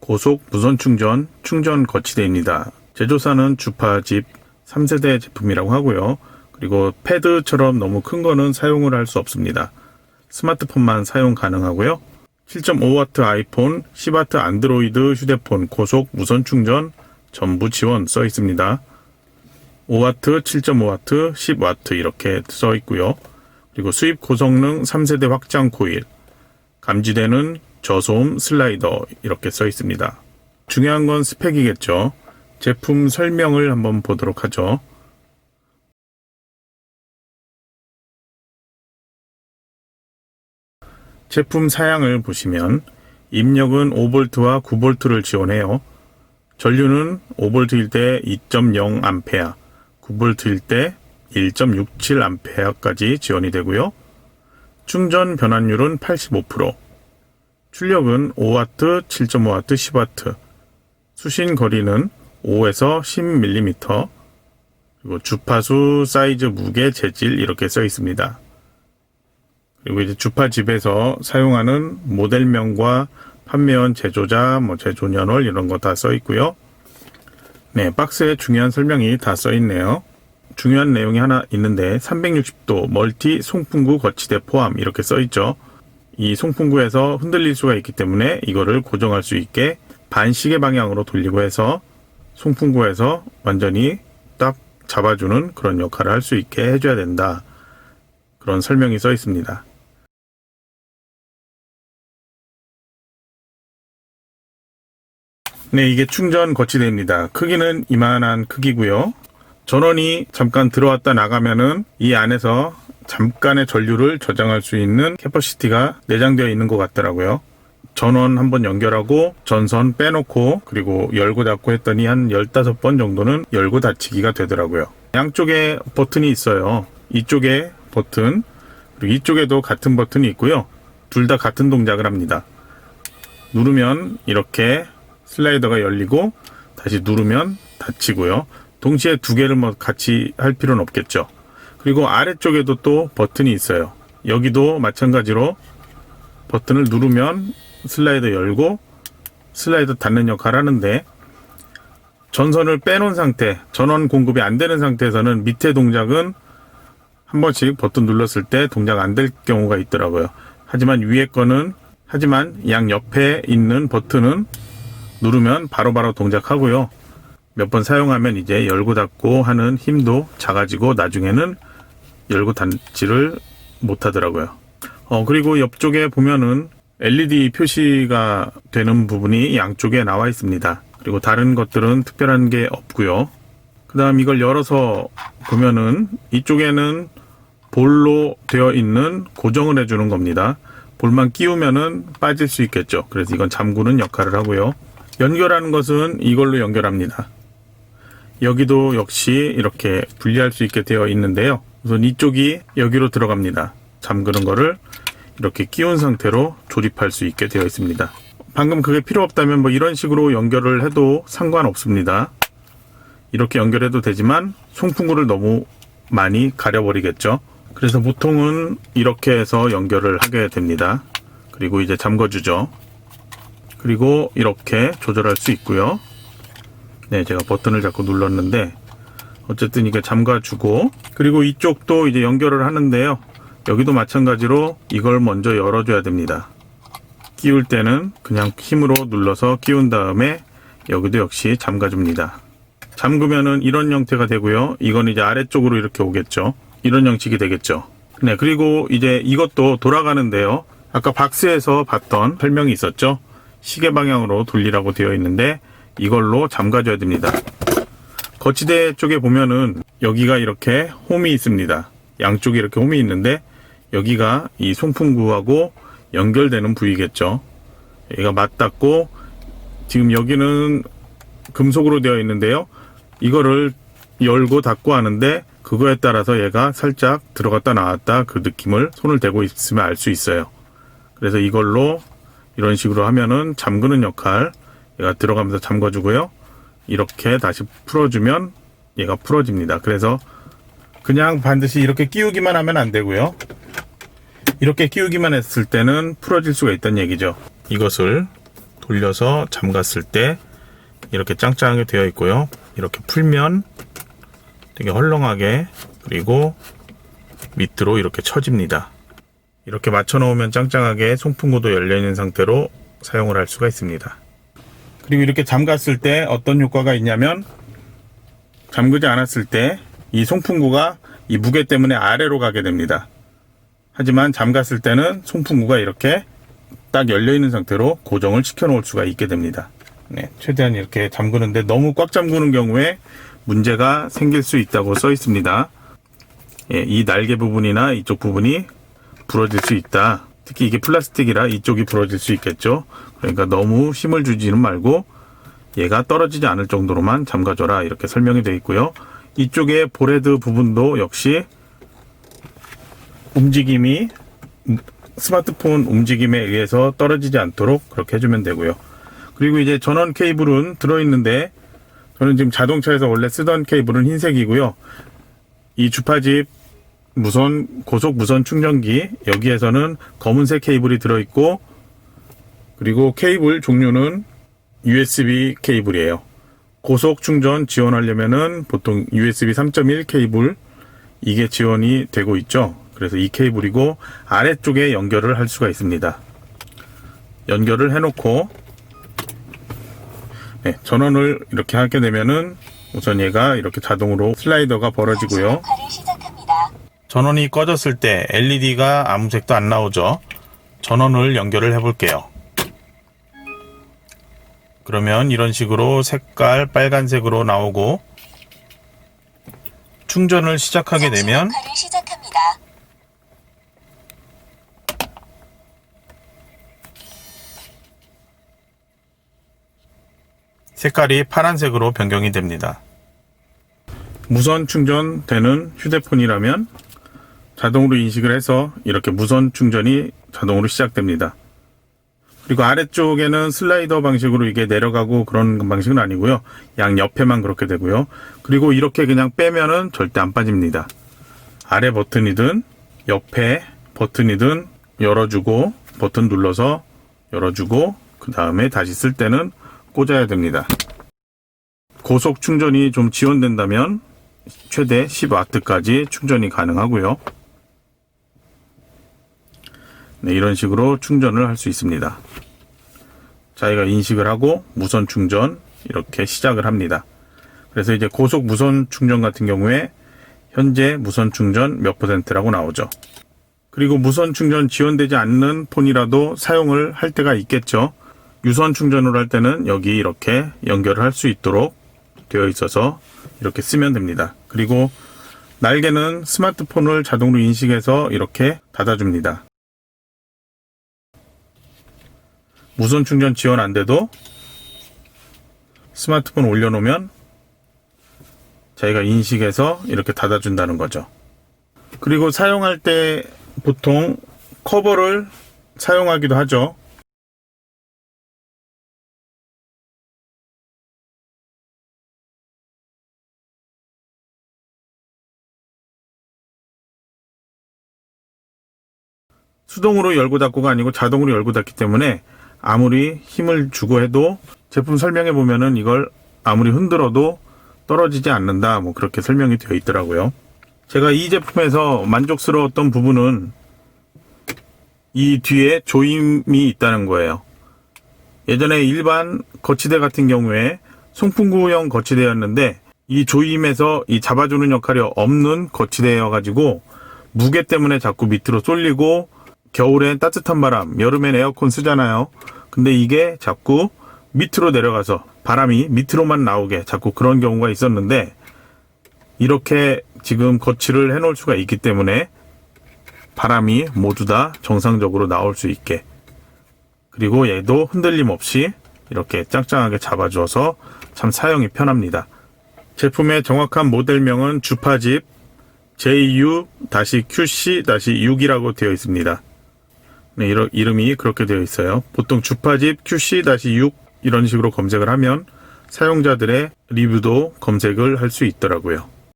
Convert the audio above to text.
고속 무선 충전 거치대입니다. 제조사는 주파집 3세대 제품이라고 하고요. 그리고 패드처럼 너무 큰 거는 사용을 할 수 없습니다. 스마트폰만 사용 가능하고요. 7.5W 아이폰, 10W 안드로이드 휴대폰 고속 무선 충전 전부 지원 써 있습니다. 5W, 7.5W, 10W 이렇게 써 있고요. 그리고 수입 고성능 3세대 확장 코일, 감지되는 저소음 슬라이더 이렇게 써 있습니다. 중요한 건 스펙이겠죠. 제품 설명을 한번 보도록 하죠. 제품 사양을 보시면 입력은 5V와 9V를 지원해요. 전류는 5V일 때 2.0A, 9V일 때 1.67A까지 지원이 되고요. 충전 변환율은 85%, 출력은 5W, 7.5W, 10W, 수신 거리는 5에서 10mm, 그리고 주파수, 사이즈, 무게, 재질 이렇게 써 있습니다. 그리고 이제 주파집에서 사용하는 모델명과 판매원, 제조자, 제조년월 이런 거 다 써 있고요. 네, 박스에 중요한 설명이 다 써 있네요. 중요한 내용이 하나 있는데 360도 멀티 송풍구 거치대 포함 이렇게 써 있죠. 이 송풍구에서 흔들릴 수가 있기 때문에 이거를 고정할 수 있게 반시계 방향으로 돌리고 해서 송풍구에서 완전히 딱 잡아주는 그런 역할을 할 수 있게 해줘야 된다. 그런 설명이 써 있습니다. 네, 이게 충전 거치대입니다. 크기는 이만한 크기고요. 전원이 잠깐 들어왔다 나가면은 이 안에서 잠깐의 전류를 저장할 수 있는 캐퍼시티가 내장되어 있는 것 같더라고요. 전원 한번 연결하고 전선 빼놓고 그리고 열고 닫고 했더니 한 15번 정도는 열고 닫히기가 되더라고요. 양쪽에 버튼이 있어요. 이쪽에 버튼, 그리고 이쪽에도 같은 버튼이 있고요. 둘 다 같은 동작을 합니다. 누르면 이렇게 슬라이더가 열리고 다시 누르면 닫히고요. 동시에 두 개를 같이 할 필요는 없겠죠. 그리고 아래쪽에도 또 버튼이 있어요. 여기도 마찬가지로 버튼을 누르면 슬라이더 열고 슬라이더 닫는 역할을 하는데, 전선을 빼놓은 상태, 전원 공급이 안 되는 상태에서는 밑에 동작은 한 번씩 버튼 눌렀을 때 동작 안 될 경우가 있더라고요. 하지만 위에 거는, 양 옆에 있는 버튼은 누르면 바로바로 동작하고요. 몇 번 사용하면 이제 열고 닫고 하는 힘도 작아지고 나중에는 열고 닫지를 못하더라고요. 그리고 옆쪽에 보면은 LED 표시가 되는 부분이 양쪽에 나와 있습니다. 그리고 다른 것들은 특별한 게 없고요. 그 다음 이걸 열어서 보면은 이쪽에는 볼로 되어 있는 고정을 해주는 겁니다. 볼만 끼우면은 빠질 수 있겠죠. 그래서 이건 잠그는 역할을 하고요. 연결하는 것은 이걸로 연결합니다. 여기도 역시 이렇게 분리할 수 있게 되어 있는데요. 우선 이쪽이 여기로 들어갑니다. 잠그는 거를 이렇게 끼운 상태로 조립할 수 있게 되어 있습니다. 방금 그게 필요 없다면 이런 식으로 연결을 해도 상관없습니다. 이렇게 연결해도 되지만 송풍구를 너무 많이 가려버리겠죠. 그래서 보통은 이렇게 해서 연결을 하게 됩니다. 그리고 이제 잠궈주죠. 그리고 이렇게 조절할 수 있고요. 네, 제가 버튼을 자꾸 눌렀는데 어쨌든 이게 잠가주고, 그리고 이쪽도 이제 연결을 하는데요. 여기도 마찬가지로 이걸 먼저 열어줘야 됩니다. 끼울 때는 그냥 힘으로 눌러서 끼운 다음에 여기도 역시 잠가줍니다. 잠그면은 이런 형태가 되고요. 이건 이제 아래쪽으로 이렇게 오겠죠. 이런 형식이 되겠죠. 네, 그리고 이제 이것도 돌아가는데요. 아까 박스에서 봤던 설명이 있었죠. 시계 방향으로 돌리라고 되어 있는데 이걸로 잠가줘야 됩니다. 거치대 쪽에 보면은 여기가 이렇게 홈이 있습니다. 양쪽에 이렇게 홈이 있는데 여기가 이 송풍구하고 연결되는 부위겠죠. 얘가 맞닿고, 지금 여기는 금속으로 되어 있는데요. 이거를 열고 닫고 하는데 그거에 따라서 얘가 살짝 들어갔다 나왔다 그 느낌을 손을 대고 있으면 알 수 있어요. 그래서 이걸로 이런 식으로 하면은 잠그는 역할, 얘가 들어가면서 잠궈주고요. 이렇게 다시 풀어주면 얘가 풀어집니다. 그래서 그냥 반드시 이렇게 끼우기만 하면 안 되고요. 이렇게 끼우기만 했을 때는 풀어질 수가 있다는 얘기죠. 이것을 돌려서 잠갔을 때 이렇게 짱짱하게 되어 있고요. 이렇게 풀면 되게 헐렁하게, 그리고 밑으로 이렇게 쳐집니다. 이렇게 맞춰 놓으면 짱짱하게 송풍구도 열려 있는 상태로 사용을 할 수가 있습니다. 그리고 이렇게 잠갔을 때 어떤 효과가 있냐면, 잠그지 않았을 때 이 송풍구가 이 무게 때문에 아래로 가게 됩니다. 하지만 잠갔을 때는 송풍구가 이렇게 딱 열려 있는 상태로 고정을 시켜 놓을 수가 있게 됩니다. 네, 최대한 이렇게 잠그는데 너무 꽉 잠그는 경우에 문제가 생길 수 있다고 써 있습니다. 예, 이 날개 부분이나 이쪽 부분이 부러질 수 있다. 특히 이게 플라스틱이라 이쪽이 부러질 수 있겠죠. 그러니까 너무 힘을 주지는 말고 얘가 떨어지지 않을 정도로만 잠가줘라, 이렇게 설명이 되어 있고요. 이쪽에 볼헤드 부분도 역시 움직임이, 스마트폰 움직임에 의해서 떨어지지 않도록 그렇게 해주면 되고요. 그리고 이제 전원 케이블은 들어있는데, 저는 지금 자동차에서 원래 쓰던 케이블은 흰색이고요. 이 주파집 고속 무선 충전기, 여기에서는 검은색 케이블이 들어있고, 그리고 케이블 종류는 USB 케이블이에요. 고속 충전 지원하려면은 보통 USB 3.1 케이블, 이게 지원이 되고 있죠. 그래서 이 케이블이고, 아래쪽에 연결을 할 수가 있습니다. 연결을 해놓고, 네, 전원을 이렇게 하게 되면은 우선 얘가 이렇게 자동으로 슬라이더가 벌어지고요. 전원이 꺼졌을 때 LED가 아무 색도 안 나오죠. 전원을 연결을 해 볼게요. 그러면 이런 식으로 색깔 빨간색으로 나오고, 충전을 시작하게 되면 색깔이 파란색으로 변경이 됩니다. 무선 충전되는 휴대폰이라면 자동으로 인식을 해서 이렇게 무선 충전이 자동으로 시작됩니다. 그리고 아래쪽에는 슬라이더 방식으로 이게 내려가고 그런 방식은 아니고요. 양 옆에만 그렇게 되고요. 그리고 이렇게 그냥 빼면은 절대 안 빠집니다. 아래 버튼이든 옆에 버튼이든 열어주고, 버튼 눌러서 열어주고, 그 다음에 다시 쓸 때는 꽂아야 됩니다. 고속 충전이 좀 지원된다면 최대 10W까지 충전이 가능하고요. 네, 이런 식으로 충전을 할 수 있습니다. 자기가 인식을 하고 무선 충전 이렇게 시작을 합니다. 그래서 이제 고속 무선 충전 같은 경우에 현재 무선 충전 몇 %라고 나오죠. 그리고 무선 충전 지원되지 않는 폰이라도 사용을 할 때가 있겠죠. 유선 충전을 할 때는 여기 이렇게 연결을 할 수 있도록 되어 있어서 이렇게 쓰면 됩니다. 그리고 날개는 스마트폰을 자동으로 인식해서 이렇게 닫아줍니다. 무선 충전 지원 안 돼도 스마트폰 올려놓으면 자기가 인식해서 이렇게 닫아준다는 거죠. 그리고 사용할 때 보통 커버를 사용하기도 하죠. 수동으로 열고 닫고가 아니고 자동으로 열고 닫기 때문에 아무리 힘을 주고 해도, 제품 설명에 보면은 이걸 아무리 흔들어도 떨어지지 않는다, 뭐 그렇게 설명이 되어 있더라고요. 제가 이 제품에서 만족스러웠던 부분은 이 뒤에 조임이 있다는 거예요. 예전에 일반 거치대 같은 경우에 송풍구형 거치대였는데, 이 조임에서 이 잡아주는 역할이 없는 거치대여가지고 무게 때문에 자꾸 밑으로 쏠리고, 겨울엔 따뜻한 바람, 여름엔 에어컨 쓰잖아요. 근데 이게 자꾸 밑으로 내려가서 바람이 밑으로만 나오게 자꾸 그런 경우가 있었는데, 이렇게 지금 거치를 해 놓을 수가 있기 때문에 바람이 모두 다 정상적으로 나올 수 있게, 그리고 얘도 흔들림 없이 이렇게 짱짱하게 잡아줘서 참 사용이 편합니다. 제품의 정확한 모델명은 주파집 JU-QC-6이라고 되어 있습니다. 네, 이름이 그렇게 되어 있어요. 보통 주파집 QC-6 이런 식으로 검색을 하면 사용자들의 리뷰도 검색을 할 수 있더라고요.